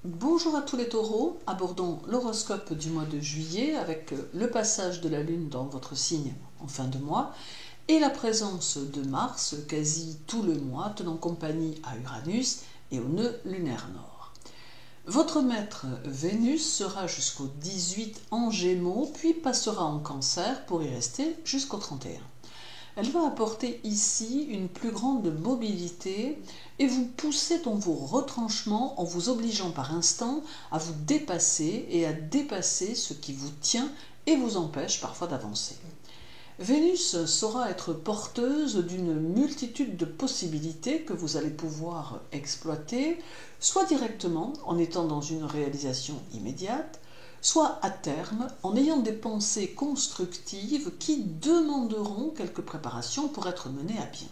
Bonjour à tous les taureaux, abordons l'horoscope du mois de juillet avec le passage de la lune dans votre signe en fin de mois et la présence de Mars quasi tout le mois tenant compagnie à Uranus et au nœud lunaire nord. Votre maître Vénus sera jusqu'au 18 en Gémeaux puis passera en Cancer pour y rester jusqu'au 31. Elle va apporter ici une plus grande mobilité et vous pousser dans vos retranchements en vous obligeant par instant à vous dépasser et à dépasser ce qui vous tient et vous empêche parfois d'avancer. Vénus saura être porteuse d'une multitude de possibilités que vous allez pouvoir exploiter, soit directement en étant dans une réalisation immédiate, soit à terme en ayant des pensées constructives qui demanderont quelques préparations pour être menées à bien.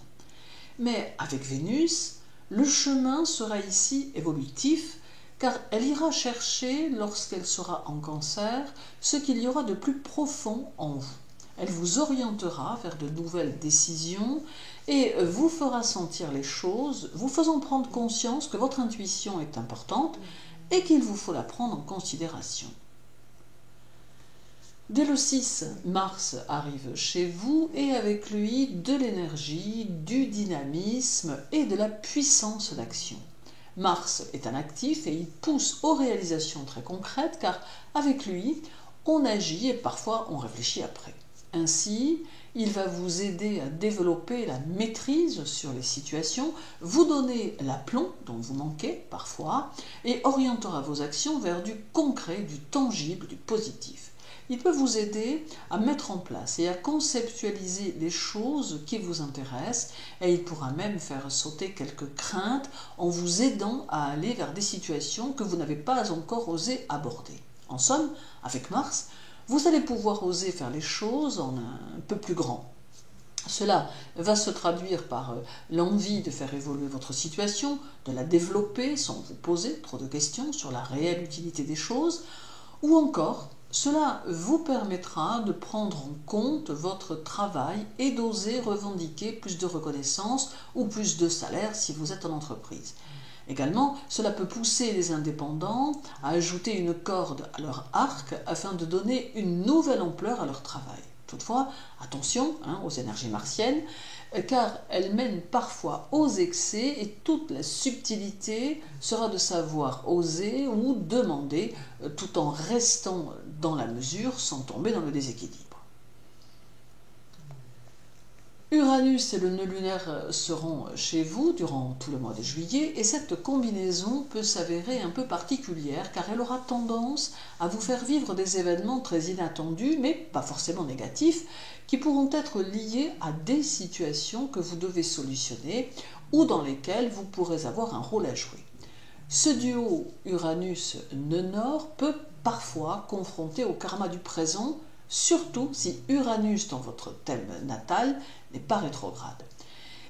Mais avec Vénus, le chemin sera ici évolutif, car elle ira chercher, lorsqu'elle sera en Cancer, ce qu'il y aura de plus profond en vous. Elle vous orientera vers de nouvelles décisions et vous fera sentir les choses, vous faisant prendre conscience que votre intuition est importante et qu'il vous faut la prendre en considération. Dès le 6, Mars arrive chez vous et avec lui de l'énergie, du dynamisme et de la puissance d'action. Mars est un actif et il pousse aux réalisations très concrètes car avec lui, on agit et parfois on réfléchit après. Ainsi, il va vous aider à développer la maîtrise sur les situations, vous donner l'aplomb dont vous manquez parfois et orientera vos actions vers du concret, du tangible, du positif. Il peut vous aider à mettre en place et à conceptualiser les choses qui vous intéressent et il pourra même faire sauter quelques craintes en vous aidant à aller vers des situations que vous n'avez pas encore osé aborder. En somme, avec Mars, vous allez pouvoir oser faire les choses en un peu plus grand. Cela va se traduire par l'envie de faire évoluer votre situation, de la développer sans vous poser trop de questions sur la réelle utilité des choses, ou encore cela vous permettra de prendre en compte votre travail et d'oser revendiquer plus de reconnaissance ou plus de salaire si vous êtes en entreprise. Également, cela peut pousser les indépendants à ajouter une corde à leur arc afin de donner une nouvelle ampleur à leur travail. Toutefois, attention aux énergies martiennes, car elles mènent parfois aux excès et toute la subtilité sera de savoir oser ou demander tout en restant dans la mesure sans tomber dans le déséquilibre. Uranus et le nœud lunaire seront chez vous durant tout le mois de juillet et cette combinaison peut s'avérer un peu particulière car elle aura tendance à vous faire vivre des événements très inattendus mais pas forcément négatifs qui pourront être liés à des situations que vous devez solutionner ou dans lesquelles vous pourrez avoir un rôle à jouer. Ce duo Uranus-nœud nord peut parfois confronter au karma du présent, surtout si Uranus dans votre thème natal n'est pas rétrograde.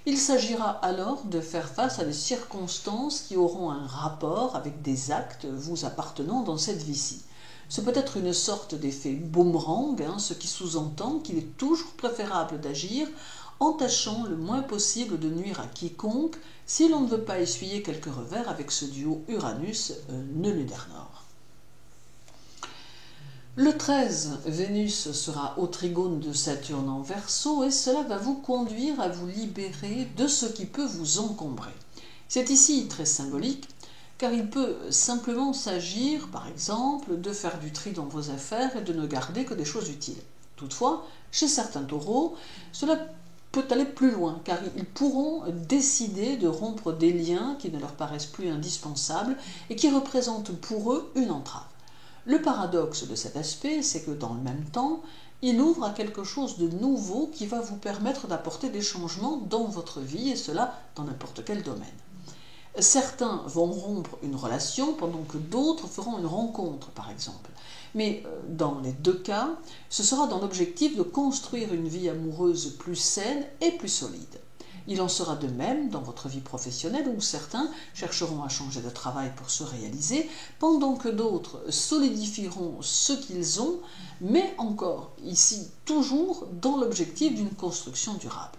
Il s'agira alors de faire face à des circonstances qui auront un rapport avec des actes vous appartenant dans cette vie-ci. Ce peut être une sorte d'effet boomerang, ce qui sous-entend qu'il est toujours préférable d'agir en tâchant le moins possible de nuire à quiconque si l'on ne veut pas essuyer quelques revers avec ce duo Uranus-nœud lunaire nord. Le 13, Vénus sera au trigone de Saturne en Verseau et cela va vous conduire à vous libérer de ce qui peut vous encombrer. C'est ici très symbolique car il peut simplement s'agir, par exemple, de faire du tri dans vos affaires et de ne garder que des choses utiles. Toutefois, chez certains taureaux, cela peut aller plus loin car ils pourront décider de rompre des liens qui ne leur paraissent plus indispensables et qui représentent pour eux une entrave. Le paradoxe de cet aspect, c'est que dans le même temps, il ouvre à quelque chose de nouveau qui va vous permettre d'apporter des changements dans votre vie, et cela dans n'importe quel domaine. Certains vont rompre une relation pendant que d'autres feront une rencontre, par exemple. Mais dans les deux cas, ce sera dans l'objectif de construire une vie amoureuse plus saine et plus solide. Il en sera de même dans votre vie professionnelle où certains chercheront à changer de travail pour se réaliser, pendant que d'autres solidifieront ce qu'ils ont, mais encore ici toujours dans l'objectif d'une construction durable.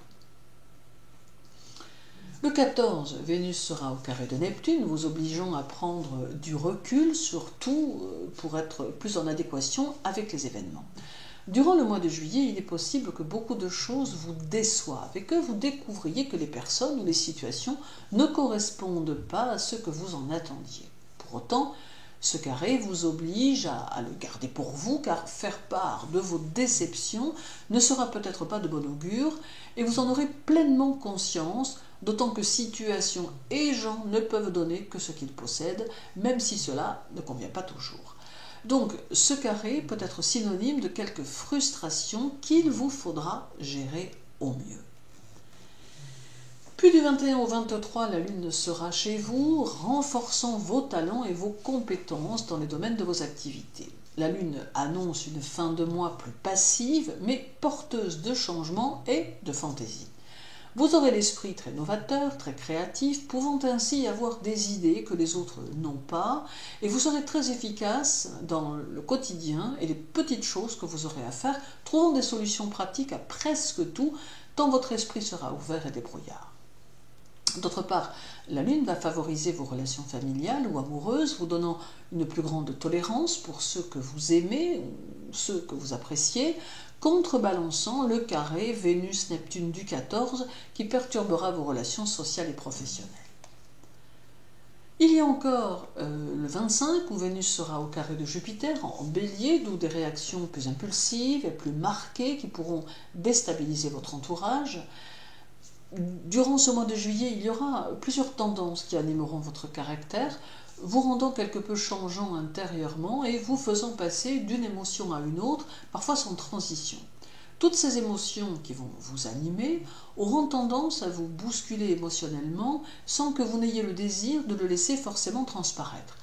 Le 14, Vénus sera au carré de Neptune, vous obligeant à prendre du recul, surtout pour être plus en adéquation avec les événements. Durant le mois de juillet, il est possible que beaucoup de choses vous déçoivent et que vous découvriez que les personnes ou les situations ne correspondent pas à ce que vous en attendiez. Pour autant, ce carré vous oblige à le garder pour vous, car faire part de vos déceptions ne sera peut-être pas de bon augure, et vous en aurez pleinement conscience, d'autant que situation et gens ne peuvent donner que ce qu'ils possèdent, même si cela ne convient pas toujours. Donc, ce carré peut être synonyme de quelques frustrations qu'il vous faudra gérer au mieux. Puis du 21 au 23, la Lune sera chez vous, renforçant vos talents et vos compétences dans les domaines de vos activités. La Lune annonce une fin de mois plus passive, mais porteuse de changements et de fantaisie. Vous aurez l'esprit très novateur, très créatif, pouvant ainsi avoir des idées que les autres n'ont pas, et vous serez très efficace dans le quotidien et les petites choses que vous aurez à faire, trouvant des solutions pratiques à presque tout, tant votre esprit sera ouvert et débrouillard. D'autre part, la Lune va favoriser vos relations familiales ou amoureuses, vous donnant une plus grande tolérance pour ceux que vous aimez ou ceux que vous appréciez, contrebalançant le carré Vénus-Neptune du 14 qui perturbera vos relations sociales et professionnelles. Il y a encore le 25 où Vénus sera au carré de Jupiter en Bélier, d'où des réactions plus impulsives et plus marquées qui pourront déstabiliser votre entourage. Durant ce mois de juillet, il y aura plusieurs tendances qui animeront votre caractère, vous rendant quelque peu changeant intérieurement et vous faisant passer d'une émotion à une autre, parfois sans transition. Toutes ces émotions qui vont vous animer auront tendance à vous bousculer émotionnellement sans que vous n'ayez le désir de le laisser forcément transparaître.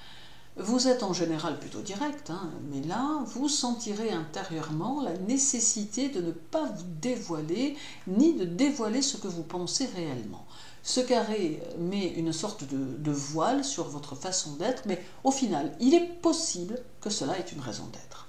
Vous êtes en général plutôt direct, mais là, vous sentirez intérieurement la nécessité de ne pas vous dévoiler, ni de dévoiler ce que vous pensez réellement. Ce carré met une sorte de voile sur votre façon d'être, mais au final, il est possible que cela ait une raison d'être.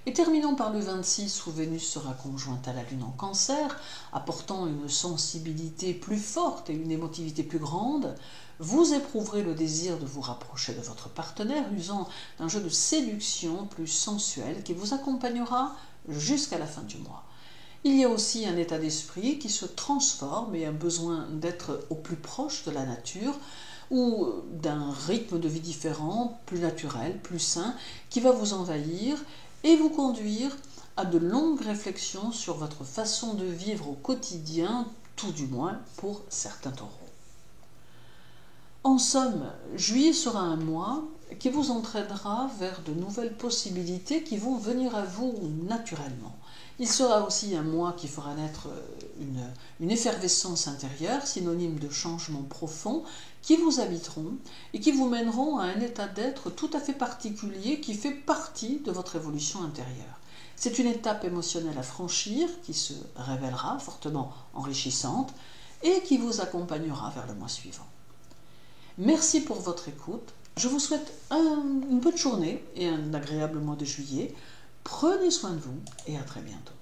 Et terminons par le 26 où Vénus sera conjointe à la Lune en Cancer, apportant une sensibilité plus forte et une émotivité plus grande. Vous éprouverez le désir de vous rapprocher de votre partenaire, usant d'un jeu de séduction plus sensuel qui vous accompagnera jusqu'à la fin du mois. Il y a aussi un état d'esprit qui se transforme et un besoin d'être au plus proche de la nature ou d'un rythme de vie différent, plus naturel, plus sain, qui va vous envahir et vous conduire à de longues réflexions sur votre façon de vivre au quotidien, tout du moins pour certains taureaux. En somme, juillet sera un mois qui vous entraînera vers de nouvelles possibilités qui vont venir à vous naturellement. Il sera aussi un mois qui fera naître une effervescence intérieure, synonyme de changements profonds, qui vous habiteront et qui vous mèneront à un état d'être tout à fait particulier qui fait partie de votre évolution intérieure. C'est une étape émotionnelle à franchir qui se révélera fortement enrichissante et qui vous accompagnera vers le mois suivant. Merci pour votre écoute. Je vous souhaite une bonne journée et un agréable mois de juillet. Prenez soin de vous et à très bientôt.